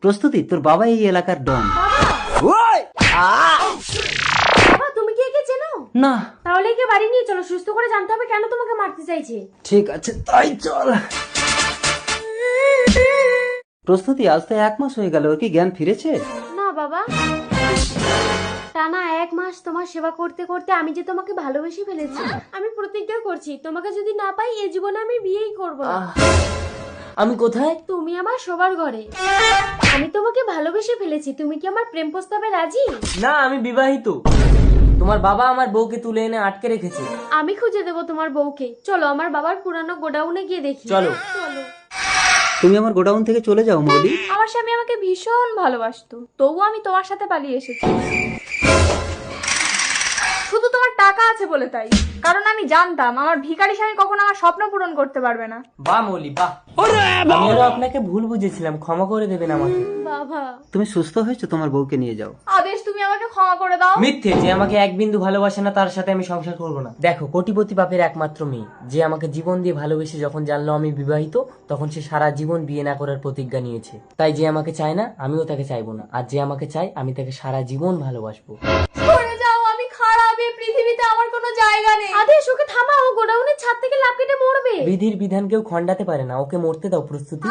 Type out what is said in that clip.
প্রস্তুতি, তোর বাবা এই এলাকার ডন। ওই! বাবা তুমি কি একে চেনো? না। তাহলে একে বাড়ি নিয়ে চলো, সুস্থ করে জানতে হবে কেন তোমাকে মারতে চাইছে। ঠিক আছে, তাই চল। প্রস্তুতি, আজ তো 1 মাস হয়ে গেল, ওর কি জ্ঞান ফিরেছে? না বাবা, টানা 1 মাস তোমার সেবা করতে করতে আমি যে তোমাকে ভালোবেসে ফেলেছি। আমি প্রতিজ্ঞা করছি তোমাকে যদি না পাই এই জীবনে আমি বিয়েই করব না। আমি কোথায়? তুমি আমার সবার ঘরে। আমি তোমাকে ভালোবেসে ফেলেছি, তুমি কি আমার প্রেম প্রস্তাবে রাজি? না, আমি বিবাহিত। তোমার বাবা আমার বউকে তুলে এনে আটকে রেখেছে। আমি খুঁজে দেবো তোমার বউকে। চলো আমার বাবার পুরানো গোডাউনে গিয়ে দেখি। চলো। চলো। তুমি আমার গোডাউন থেকে চলে যাও মৌলি। আমার স্বামী আমাকে ভীষণ ভালোবাসতো, তবুও আমি তোমার সাথে পালিয়ে এসেছি। শুধু তোমার টাকা আছে বলে তাই, কারণ আমি জানতাম আমার ভিখারি স্বামী কখনো আমার স্বপ্ন পূরণ করতে পারবে না। বাহ মৌলি বাহ, আমি আরো আপনাকে ভুল বুঝেছিলাম, ক্ষমা করে দেবেন আমাকে। বাবা তুমি সুস্থ হয়েছো, তোমার বউকে নিয়ে যাও। আদেশ, তুমি আমাকে ক্ষমা করে দাও। মিথ্যে, যে আমাকে এক বিন্দু ভালোবাসে না তার সাথে আমি সংসার করব না। দেখো, কোটিপতি বাপের একমাত্র মেয়ে, যে আমাকে জীবন দিয়ে ভালোবেসে যখন জানলো আমি বিবাহিত, তখন সে সারা জীবন বিয়ে না করার প্রতিজ্ঞা নিয়েছে। তাই যে আমাকে চায় না আমিও তাকে চাইবো না, আর যে আমাকে চায় আমি তাকে সারা জীবন ভালোবাসবো। সরে যাও, আমি খারাপ, এই পৃথিবীতে আমার কোনো জায়গা নেই। আদেশ ওকে থামাও, গোডাউনের ছাদ থেকে লাফ কেটে মরবে। বিধির বিধান কেউ খণ্ডাতে পারে না, ওকে মরতে দাও প্রস্তুতি।